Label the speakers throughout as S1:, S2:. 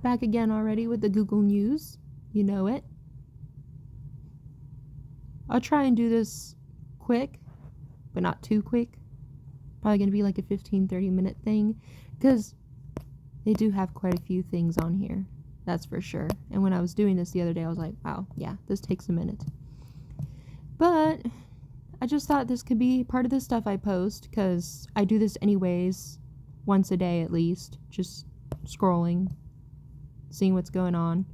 S1: Back again already with the Google News. You know it. I'll try and do this quick, but not too quick. Probably going to be like a 15-30 minute thing, because they do have quite a few things on here. That's for sure. And when I was doing this the other day, I was like, wow, yeah, this takes a minute. But I just thought this could be part of the stuff I post, because I do this anyways, once a day at least, just scrolling, seeing what's going on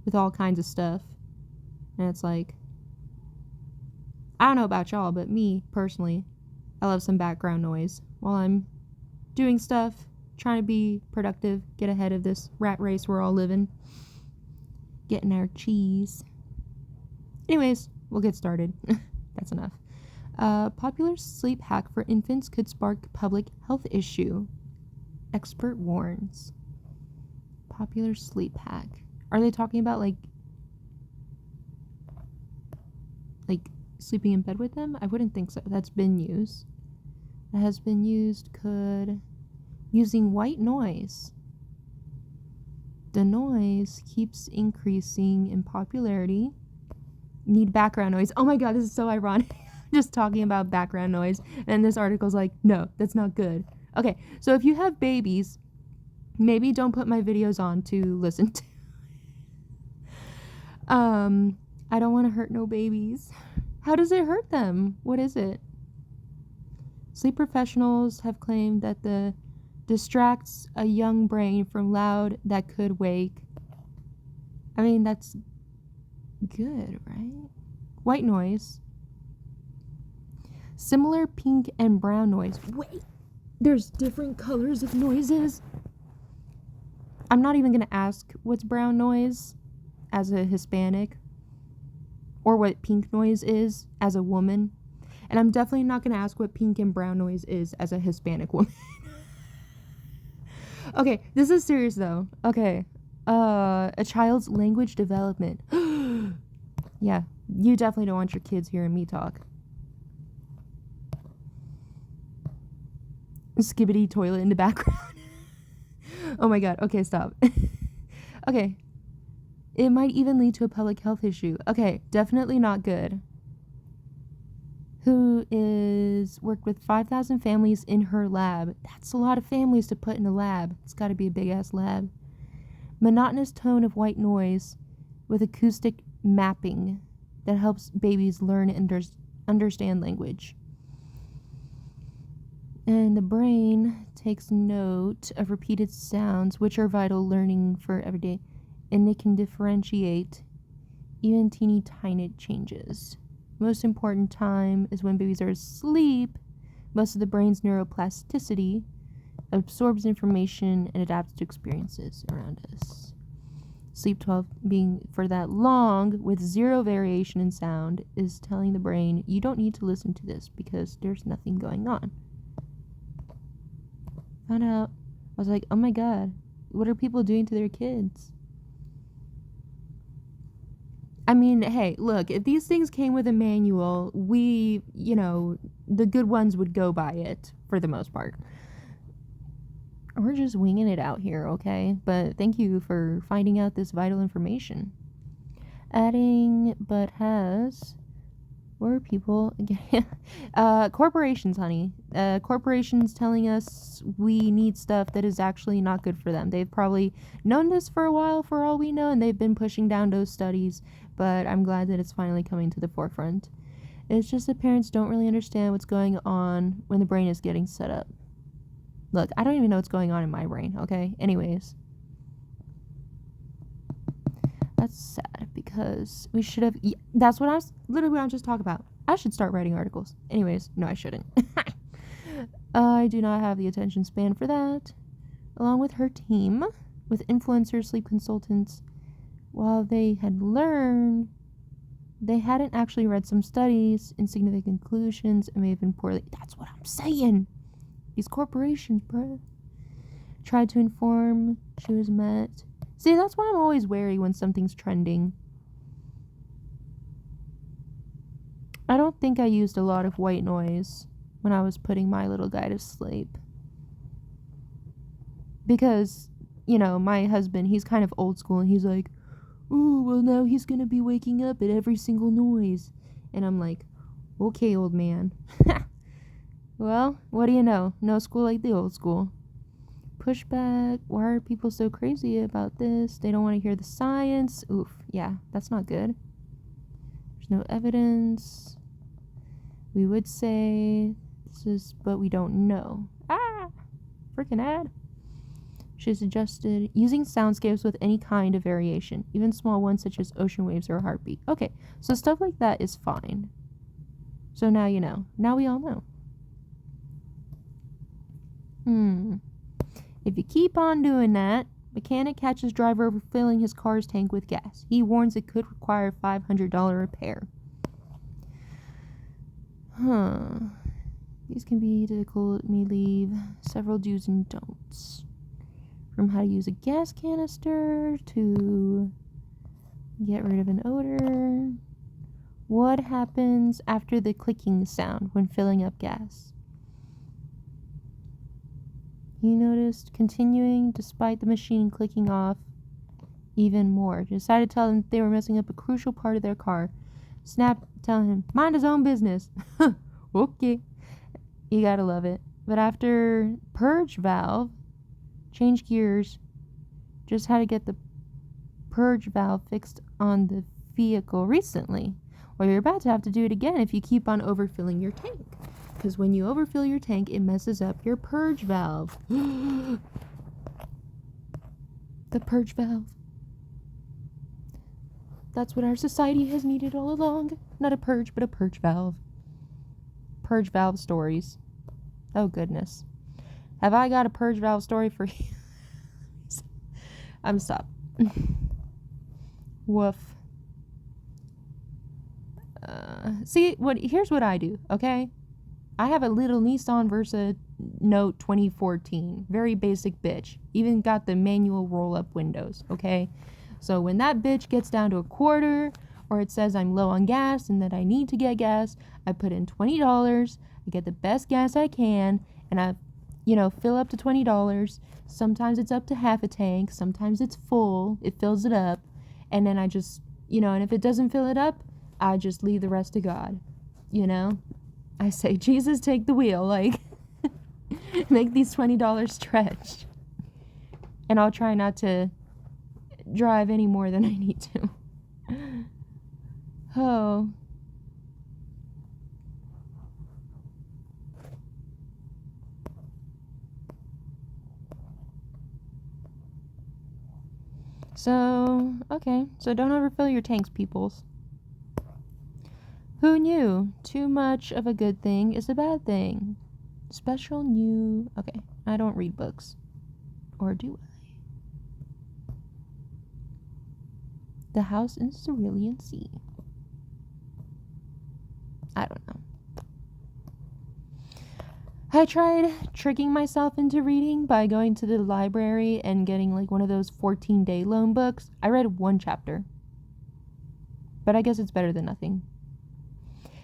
S1: with all kinds of stuff. And it's like, I don't know about y'all, but me personally, I love some background noise while I'm doing stuff, trying to be productive, get ahead of this rat race we're all living, getting our cheese. Anyways, we'll get started. That's enough. Popular sleep hack for infants could spark public health issue. Expert warns. Popular sleep hack. Are they talking about like sleeping in bed with them? I wouldn't think so. That's been used. That has been used. Using white noise. The noise keeps increasing in popularity. Need background noise. Oh my god, this is so ironic. Just talking about background noise, and this article's like, no, that's not good. Okay, so if you have babies, maybe don't put my videos on to listen to. I don't want to hurt no babies. How does it hurt them? What is it? Sleep professionals have claimed that the distracts a young brain from loud that could wake. I mean, that's good, right? White noise. Similar pink and brown noise. Wait, there's different colors of noises. I'm not even going to ask what's brown noise as a Hispanic, or what pink noise is as a woman. And I'm definitely not going to ask what pink and brown noise is as a Hispanic woman. Okay, this is serious though. Okay. A child's language development. Yeah, you definitely don't want your kids hearing me talk. Skibbity toilet in the background. Oh my god. Okay, stop. Okay. It might even lead to a public health issue. Okay, definitely not good. Who is worked with 5,000 families in her lab. That's a lot of families to put in a lab. It's got to be a big-ass lab. Monotonous tone of white noise with acoustic mapping that helps babies learn and understand language. And the brain takes note of repeated sounds, which are vital learning for everyday, and it can differentiate even teeny tiny changes. Most important time is when babies are asleep. Most of the brain's neuroplasticity absorbs information and adapts to experiences around us. Sleep 12 being for that long with zero variation in sound is telling the brain, you don't need to listen to this because there's nothing going on. Found out, I was like, oh my god, what are people doing to their kids? I mean, hey, look, if these things came with a manual, the good ones would go by it for the most part. We're just winging it out here, okay? But thank you for finding out this vital information. Adding, but has... Where are people? Corporations, honey. Corporations telling us we need stuff that is actually not good for them. They've probably known this for a while, for all we know, and they've been pushing down those studies, but I'm glad that it's finally coming to the forefront. It's just that parents don't really understand what's going on when the brain is getting set up. Look, I don't even know what's going on in my brain, okay? Anyways. That's sad because we should have... That's what I was... Literally what I was just talking about. I should start writing articles. Anyways, no, I shouldn't. I do not have the attention span for that. Along with her team, with influencers, sleep consultants, while they had learned, they hadn't actually read some studies, insignificant conclusions, and may have been poorly... That's what I'm saying! These corporations, bruh. Tried to inform, she was met... See, that's why I'm always wary when something's trending. I don't think I used a lot of white noise when I was putting my little guy to sleep. Because, my husband, he's kind of old school, and he's like, "Ooh, well, now he's gonna be waking up at every single noise." And I'm like, "Okay, old man." Well, what do you know? No school like the old school. Pushback. Why are people so crazy about this? They don't want to hear the science. Oof. Yeah, that's not good. There's no evidence. We would say this is, but we don't know. Freaking ad. She suggested using soundscapes with any kind of variation, even small ones such as ocean waves or a heartbeat. Okay, so stuff like that is fine. So now you know. Now we all know. If you keep on doing that, mechanic catches driver overfilling his car's tank with gas. He warns it could require a $500 repair. These can be difficult. It may leave several do's and don'ts. From how to use a gas canister to get rid of an odor. What happens after the clicking sound when filling up gas? He noticed continuing despite the machine clicking off even more. Decided to tell them they were messing up a crucial part of their car. Snap, telling him, mind his own business. Okay. You gotta love it. But after purge valve, change gears, just had to get the purge valve fixed on the vehicle recently. Well, you're about to have to do it again if you keep on overfilling your tank. Because when you overfill your tank, it messes up your purge valve. The purge valve. That's what our society has needed all along. Not a purge, but a purge valve. Purge valve stories. Oh, goodness. Have I got a purge valve story for you? I'm stop. Woof. Here's what I do, okay? I have a little Nissan Versa Note 2014. Very basic bitch. Even got the manual roll-up windows, okay? So when that bitch gets down to a quarter, or it says I'm low on gas and that I need to get gas, I put in $20, I get the best gas I can, and I, fill up to $20. Sometimes it's up to half a tank, sometimes it's full, it fills it up, and then I just, and if it doesn't fill it up, I just leave the rest to God, I say, Jesus, take the wheel, make these $20 stretch. And I'll try not to drive any more than I need to. Oh. So, okay. So don't overfill your tanks, peoples. Who knew? Too much of a good thing is a bad thing. Special new... Okay, I don't read books. Or do I? The House in Cerulean Sea. I don't know. I tried tricking myself into reading by going to the library and getting one of those 14-day loan books. I read one chapter. But I guess it's better than nothing.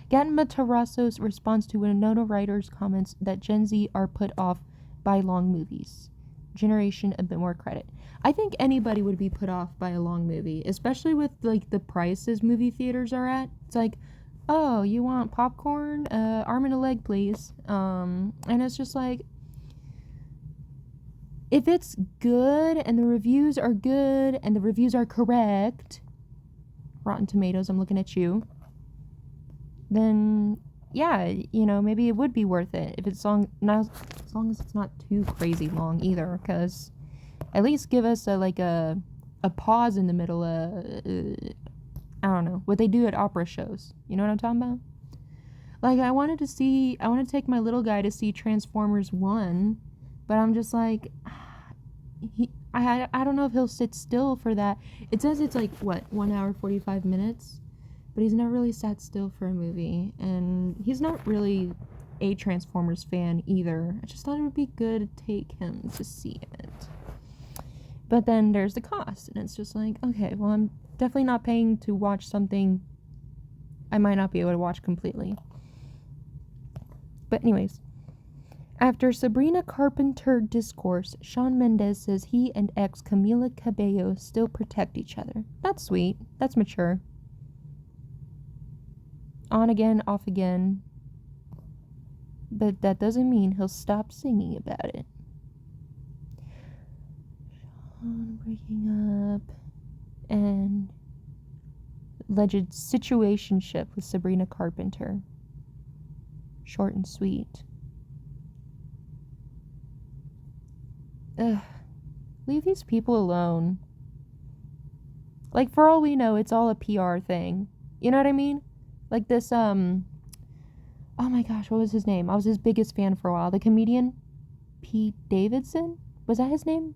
S1: Gatma Tarasso's response to Winona Ryder's comments that Gen Z are put off by long movies. Generation a bit more credit. I think anybody would be put off by a long movie, especially with the prices movie theaters are at. It's like, oh, you want popcorn? Arm and a leg, please. And it's just like, if it's good and the reviews are good and the reviews are correct, Rotten Tomatoes, I'm looking at you, then yeah, maybe it would be worth it if it's long, not as long as it's not too crazy long either, because at least give us a pause in the middle. I don't know what they do at opera shows. You know what I'm talking about? I wanted to take my little guy to see Transformers 1, but I'm just like, I don't know if he'll sit still for that. It says it's 1 hour 45 minutes. But he's never really sat still for a movie, and he's not really a Transformers fan either. I just thought it would be good to take him to see it. But then there's the cost, and it's just like, okay, well, I'm definitely not paying to watch something I might not be able to watch completely. But anyways, After Sabrina Carpenter discourse, Shawn Mendes says he and ex Camila Cabello still protect each other. That's sweet. That's mature. On again, off again. But that doesn't mean he'll stop singing about it. Shawn breaking up and alleged situationship with Sabrina Carpenter. Short and sweet. Ugh. Leave these people alone. Like, for all we know, it's all a PR thing. You know what I mean? Like this, oh my gosh, what was his name? I was his biggest fan for a while. The comedian Pete Davidson? Was that his name?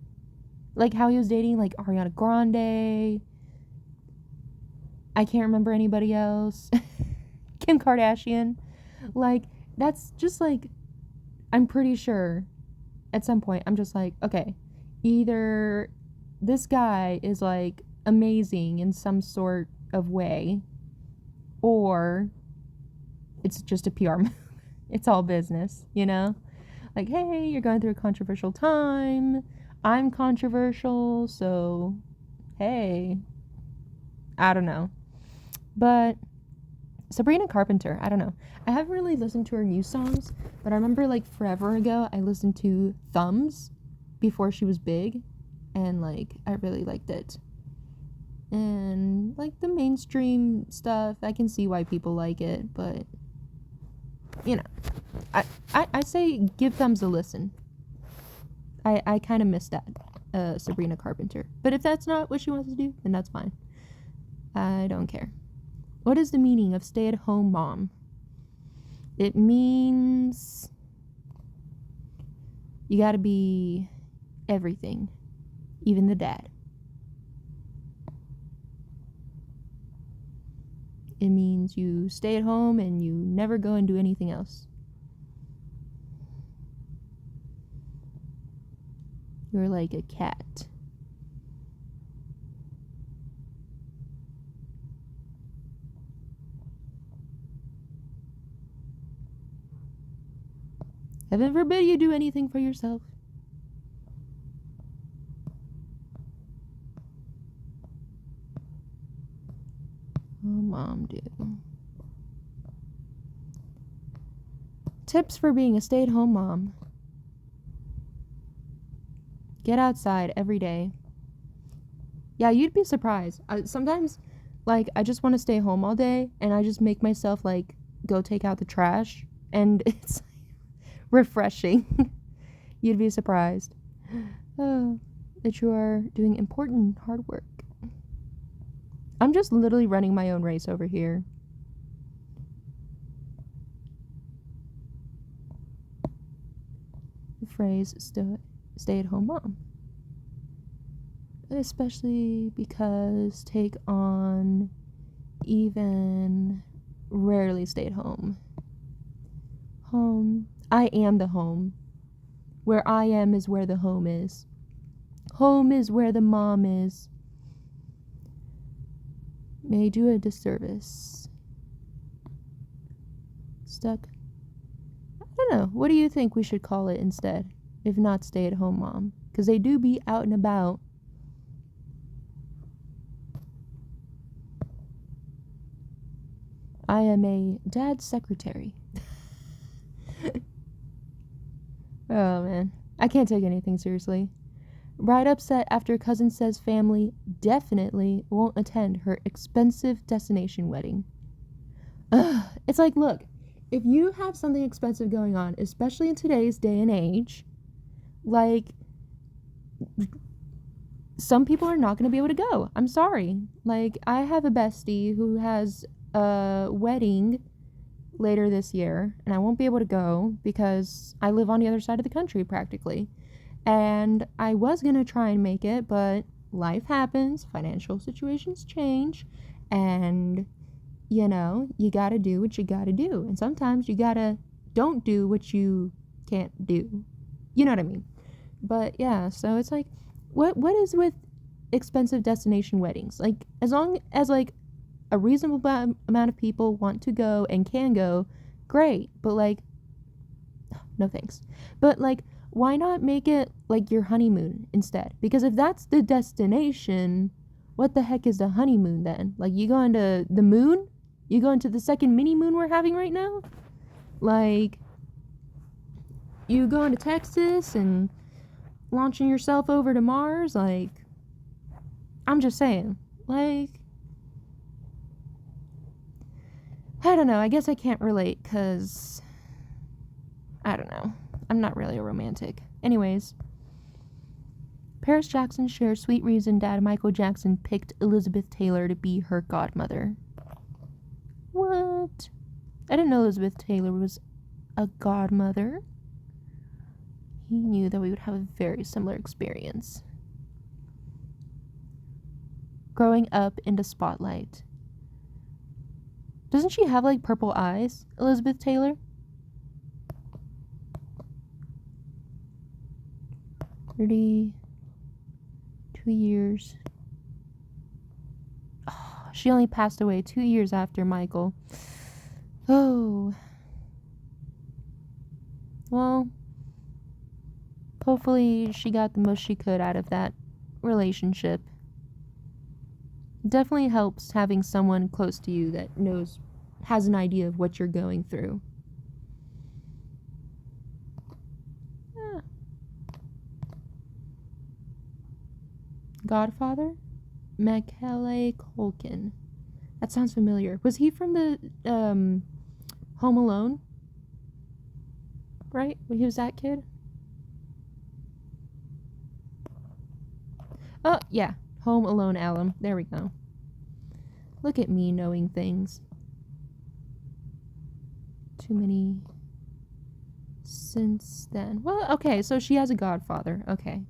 S1: Like how he was dating, like, Ariana Grande. I can't remember anybody else. Kim Kardashian. Like, that's just like, I'm pretty sure at some point I'm just like, okay, either this guy is like amazing in some sort of way, or it's just a PR move. It's all business, you know? Like, hey, you're going through a controversial time. I'm controversial, so hey. I don't know. But Sabrina Carpenter, I don't know. I haven't really listened to her new songs, but I remember like forever ago I listened to Thumbs before she was big, and like I really liked it. And like the mainstream stuff, I can see why people like it, but you know, I say give Thumbs a listen. I kind of miss that, Sabrina Carpenter. But if that's not what she wants to do, then that's fine. I don't care. What is the meaning of stay-at-home mom? It means you gotta be everything, even the dad. It means you stay at home and you never go and do anything else. You're like a cat. Heaven forbid you do anything for yourself. Oh, mom, dude. Tips for being a stay-at-home mom. Get outside every day. Yeah, you'd be surprised. Sometimes, like, I just want to stay home all day, and I just make myself, like, go take out the trash, and it's refreshing. You'd be surprised that you are doing important hard work. I'm just literally running my own race over here. The phrase stay-at-home mom. Especially because take on even rarely stay at home. Home. I am the home. Where I am is where the home is. Home is where the mom is. May do a disservice. Stuck. I don't know. What do you think we should call it instead? If not stay-at-home mom. Because they do be out and about. I am a dad's secretary. Oh, man. I can't take anything seriously. Bride upset after cousin says family definitely won't attend her expensive destination wedding. Ugh. It's like, look, if you have something expensive going on, especially in today's day and age, like, some people are not going to be able to go. I'm sorry. Like, I have a bestie who has a wedding later this year, and I won't be able to go because I live on the other side of the country practically. And I was gonna try and make it, but life happens, financial situations change, and you know, you gotta do what you gotta do. And sometimes you gotta don't do what you can't do. You know what I mean? But yeah, so it's like, what is with expensive destination weddings? Like, as long as like a reasonable amount of people want to go and can go, great. But like, no thanks. But, like, why not make it, like, your honeymoon instead? Because if that's the destination, what the heck is the honeymoon then? Like, you going to the moon? You going to the second mini moon we're having right now? Like, you going to Texas and launching yourself over to Mars? Like, I'm just saying. Like, I don't know. I guess I can't relate because, I don't know. I'm not really a romantic. Anyways, Paris Jackson shares sweet reason Dad Michael Jackson picked Elizabeth Taylor to be her godmother. What? I didn't know Elizabeth Taylor was a godmother. He knew that we would have a very similar experience. Growing up in the spotlight. Doesn't she have, like, purple eyes, Elizabeth Taylor? 32 years. Oh, she only passed away 2 years after Michael. Oh. Well, hopefully she got the most she could out of that relationship. Definitely helps having someone close to you that has an idea of what you're going through. Yeah. Godfather? Macaulay Culkin. That sounds familiar. Was he from the Home Alone? Right? When he was that kid? Oh, yeah. Home Alone alum. There we go. Look at me knowing things. Too many since then. Well, okay, so she has a godfather. Okay.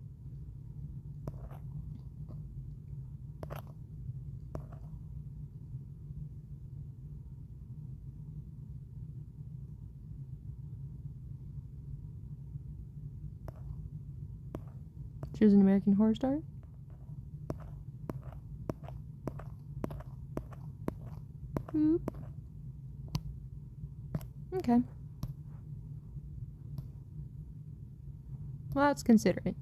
S1: She was an American Horror Story? Okay. Well, let's consider it.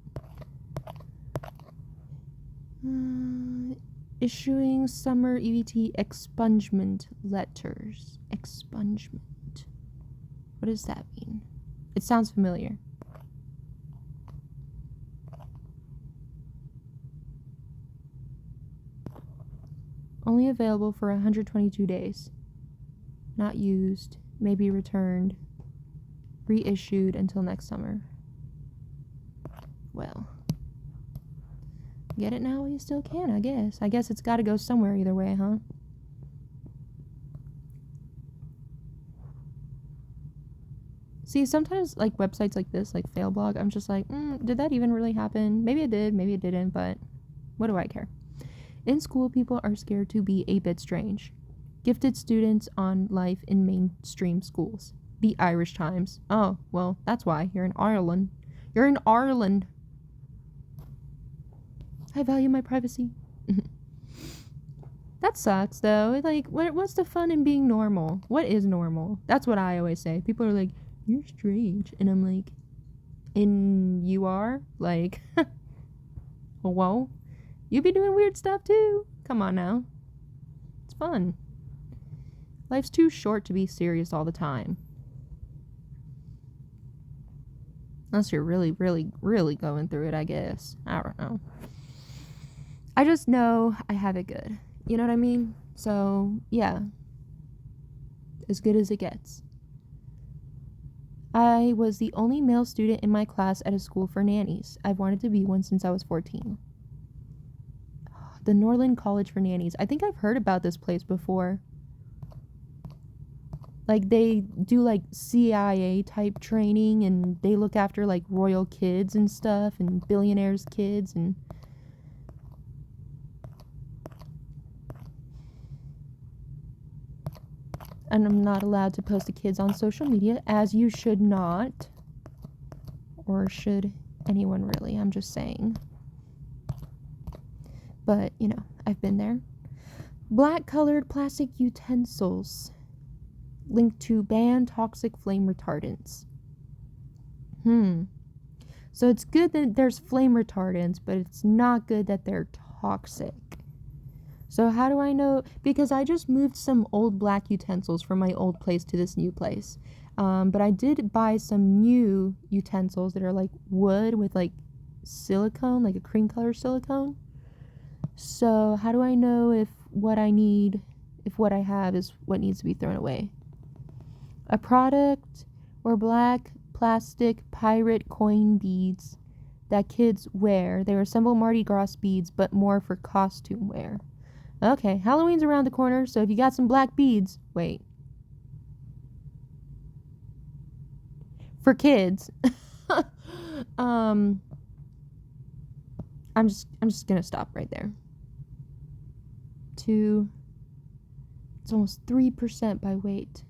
S1: Issuing summer EVT expungement letters. Expungement. What does that mean? It sounds familiar. Only available for 122 days. Not used. May be returned. Reissued until next summer. Well. Get it now while you still can, I guess. I guess it's gotta go somewhere either way, huh? See, sometimes, like, websites like this, like Failblog, I'm just like, did that even really happen? Maybe it did, maybe it didn't, but what do I care? In school, people are scared to be a bit strange. Gifted students on life in mainstream schools. The Irish Times. Oh, well, that's why. You're in Ireland. You're in Ireland. I value my privacy. That sucks, though. Like, what's the fun in being normal? What is normal? That's what I always say. People are like, you're strange. And I'm like, you are? Like, whoa. You be doing weird stuff, too. Come on now. It's fun. Life's too short to be serious all the time. Unless you're really, really, really going through it, I guess. I don't know. I just know I have it good. You know what I mean? So, yeah. As good as it gets. I was the only male student in my class at a school for nannies. I've wanted to be one since I was 14. The Norland College for Nannies. I think I've heard about this place before. Like, they do, like, CIA type training, and they look after, like, royal kids and stuff, and billionaires' kids, and I'm not allowed to post the kids on social media, as you should not. Or should anyone really, I'm just saying. But, you know, I've been there. Black-colored plastic utensils. Linked to ban toxic flame retardants. So it's good that there's flame retardants, but it's not good that they're toxic. So how do I know? Because I just moved some old black utensils from my old place to this new place. But I did buy some new utensils that are like wood with like silicone, like a cream color silicone. So how do I know if what I need, if what I have is what needs to be thrown away? A product or black plastic pirate coin beads that kids wear. They resemble Mardi Gras beads, but more for costume wear. Okay, Halloween's around the corner, so if you got some black beads, wait. For kids. I'm just gonna stop right there. It's almost 3% by weight.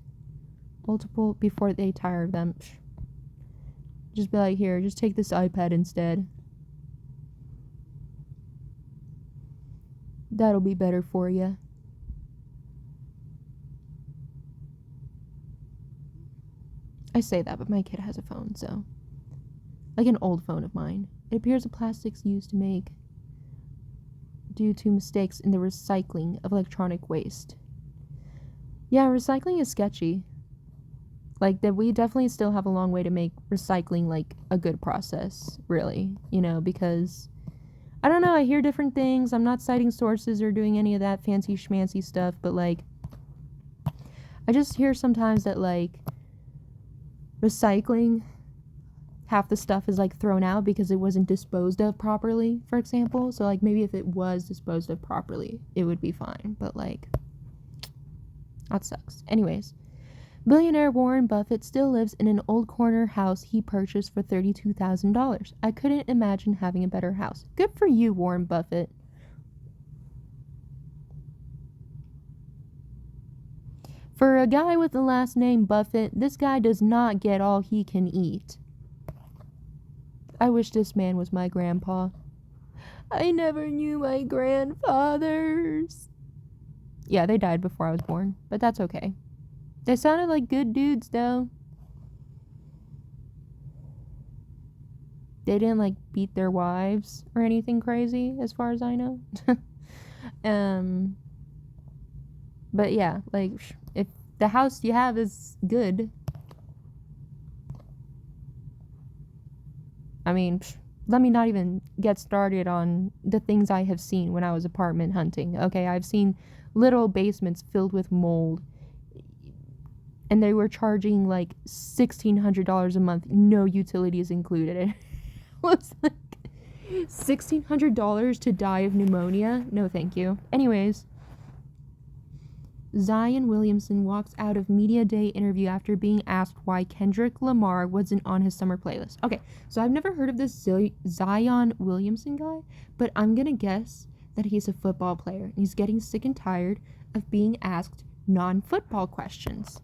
S1: Multiple before they tire them. Just be like, here, just take this iPad instead. That'll be better for you. I say that, but my kid has a phone, so. Like an old phone of mine. It appears the plastics used to make due to mistakes in the recycling of electronic waste. Yeah, recycling is sketchy. Like, that we definitely still have a long way to make recycling, like, a good process, really. You know, because, I don't know, I hear different things. I'm not citing sources or doing any of that fancy schmancy stuff, but, like, I just hear sometimes that, like, recycling, half the stuff is, like, thrown out because it wasn't disposed of properly, for example. So, like, maybe if it was disposed of properly, it would be fine. But, like, that sucks. Anyways. Billionaire Warren Buffett still lives in an old corner house he purchased for $32,000. I couldn't imagine having a better house. Good for you, Warren Buffett. For a guy with the last name Buffett, this guy does not get all he can eat. I wish this man was my grandpa. I never knew my grandfathers. Yeah, they died before I was born, but that's okay. They sounded like good dudes, though. They didn't, like, beat their wives or anything crazy, as far as I know. But yeah, like, if the house you have is good, I mean, let me not even get started on the things I have seen when I was apartment hunting. Okay, I've seen little basements filled with mold. And they were charging like $1,600 a month, no utilities included. It was like $1,600 to die of pneumonia? No, thank you. Anyways, Zion Williamson walks out of Media Day interview after being asked why Kendrick Lamar wasn't on his summer playlist. Okay, so I've never heard of this Zion Williamson guy, but I'm gonna guess that he's a football player. And he's getting sick and tired of being asked non-football questions.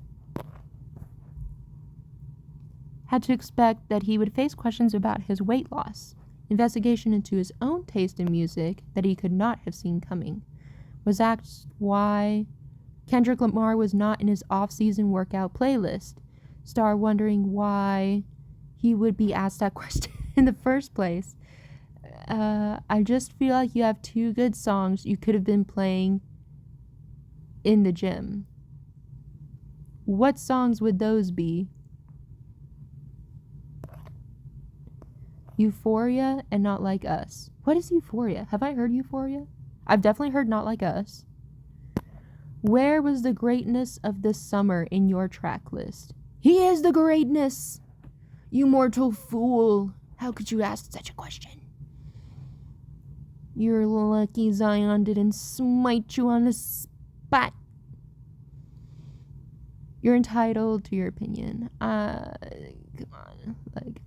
S1: Had to expect that he would face questions about his weight loss, investigation into his own taste in music that he could not have seen coming, was asked why Kendrick Lamar was not in his off-season workout playlist, star wondering why he would be asked that question in the first place. I just feel like you have two good songs you could have been playing in the gym. What songs would those be? Euphoria and Not Like Us. What is Euphoria? Have I heard Euphoria? I've definitely heard Not Like Us. Where was the greatness of this summer in your track list? He is the greatness! You mortal fool! How could you ask such a question? You're lucky Zion didn't smite you on the spot. You're entitled to your opinion. Come on. Like,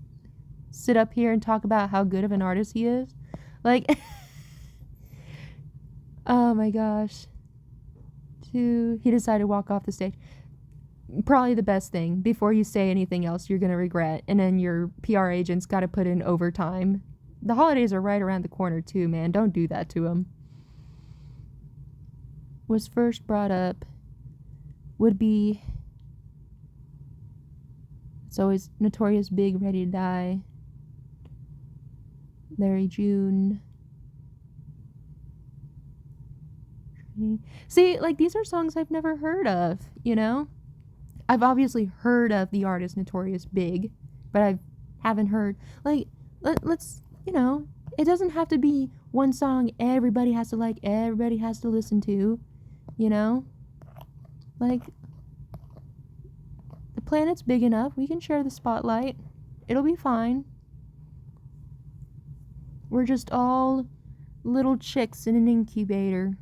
S1: sit up here and talk about how good of an artist he is. Like, oh my gosh. He decided to walk off the stage. Probably the best thing. Before you say anything else you're going to regret. And then your PR agent's got to put in overtime. The holidays are right around the corner too, man. Don't do that to him. Was first brought up would be... So is Notorious Big, Ready to Die. Larry June. See, like, these are songs I've never heard of, you know? I've obviously heard of the artist Notorious Big, but I haven't heard, like, let's, you know, it doesn't have to be one song everybody has to like, everybody has to listen to, you know? Like, the planet's big enough, we can share the spotlight. It'll be fine. We're just all little chicks in an incubator,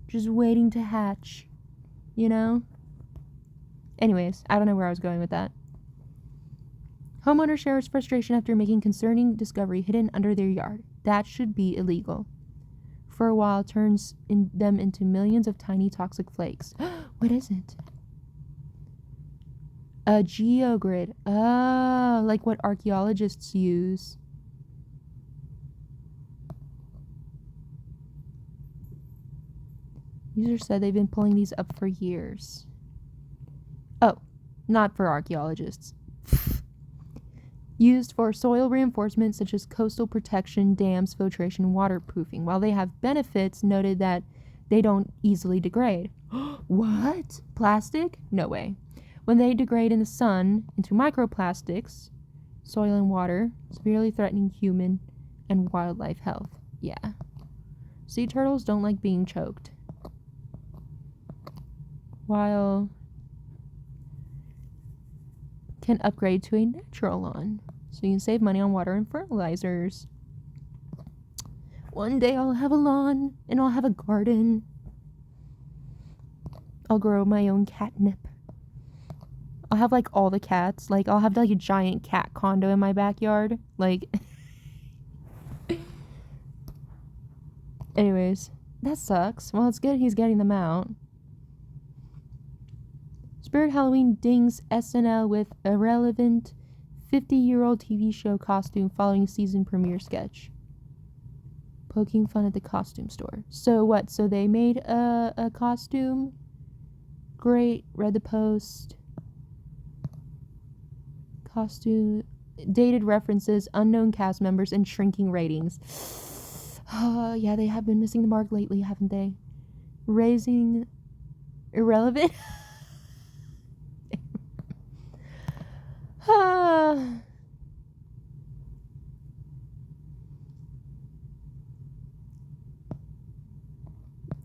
S1: just waiting to hatch, you know? Anyways, I don't know where I was going with that. Homeowner shares frustration after making concerning discovery hidden under their yard. That should be illegal. For a while, turns them into millions of tiny toxic flakes. What is it? A geogrid. Oh, like what archaeologists use. Users said they've been pulling these up for years. Oh, not for archaeologists. Used for soil reinforcement such as coastal protection, dams, filtration, and waterproofing. While they have benefits, noted that they don't easily degrade. What? Plastic? No way. When they degrade in the sun into microplastics, soil and water, severely threatening human and wildlife health. Yeah. Sea turtles don't like being choked. While can upgrade to a natural lawn, so you can save money on water and fertilizers. One day I'll have a lawn and I'll have a garden. I'll grow my own catnip. I'll have like all the cats. Like I'll have like a giant cat condo in my backyard. Like anyways, that sucks. Well, it's good he's getting them out. Spirit Halloween dings SNL with irrelevant 50-year-old TV show costume following season premiere sketch. Poking fun at the costume store. So what? So they made a costume? Great. Read the post. Costume. Dated references, unknown cast members, and shrinking ratings. Yeah, they have been missing the mark lately, haven't they? Raising irrelevant?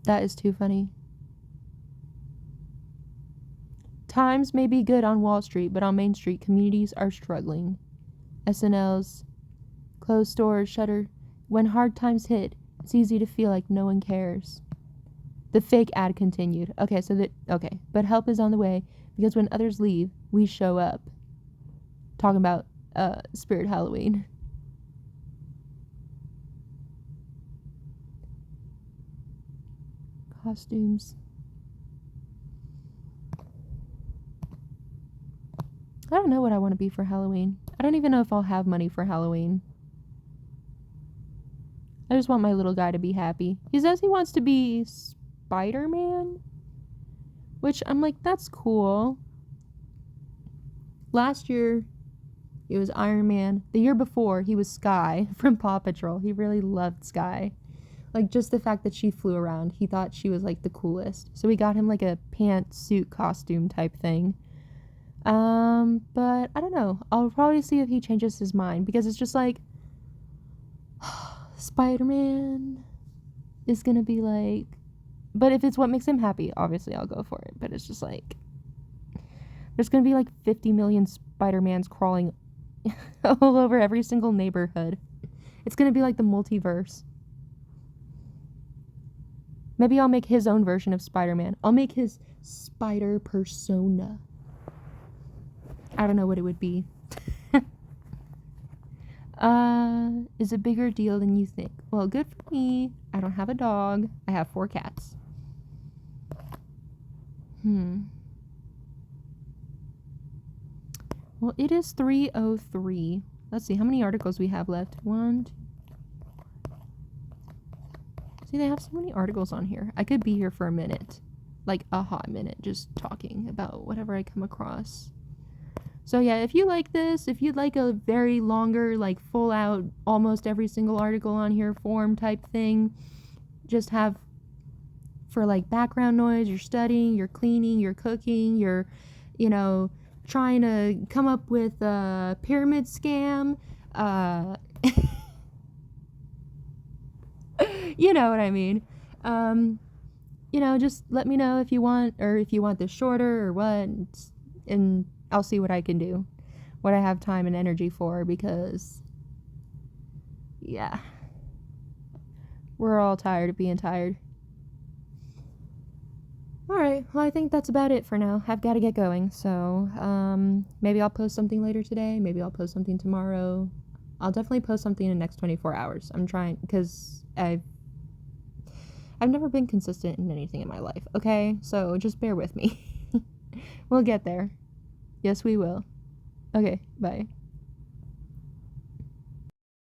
S1: That is too funny. Times may be good on Wall Street, but on Main Street, communities are struggling. SNL's closed stores shutter. When hard times hit, it's easy to feel like no one cares. The fake ad continued. Okay, but help is on the way because when others leave, we show up. Talking about Spirit Halloween. Costumes. I don't know what I want to be for Halloween. I don't even know if I'll have money for Halloween. I just want my little guy to be happy. He says he wants to be Spider-Man, which I'm like, that's cool. Last year, he was Iron Man. The year before, he was Skye from Paw Patrol. He really loved Skye. Like, just the fact that she flew around. He thought she was, like, the coolest. So we got him, like, a pantsuit costume type thing. But I don't know. I'll probably see if he changes his mind. Because it's just like, Spider-Man is gonna be like... But if it's what makes him happy, obviously I'll go for it. But it's just like... There's gonna be, like, 50 million Spider-Mans crawling all over every single neighborhood. It's gonna be like the multiverse. Maybe I'll make his own version of Spider-Man. I'll make his spider persona. I don't know what it would be. Is a bigger deal than you think. Well, good for me. I don't have a dog. I have 4 cats. Well, it is 3:03. Let's see how many articles we have left. 1, 2. See, they have so many articles on here. I could be here for a minute. Like a hot minute, just talking about whatever I come across. So yeah, if you like this, if you'd like a very longer, like full out, almost every single article on here form type thing, just have for like background noise, you're studying, you're cleaning, you're cooking, you're, you know, trying to come up with a pyramid scam, you know what I mean. Just let me know if you want, or if you want this shorter or what, and I'll see what I can do, what I have time and energy for, because, yeah, we're all tired of being tired. Alright, well, I think that's about it for now. I've got to get going, so, maybe I'll post something later today, maybe I'll post something tomorrow. I'll definitely post something in the next 24 hours. I'm trying, because I've never been consistent in anything in my life, okay? So just bear with me. We'll get there. Yes, we will. Okay, bye.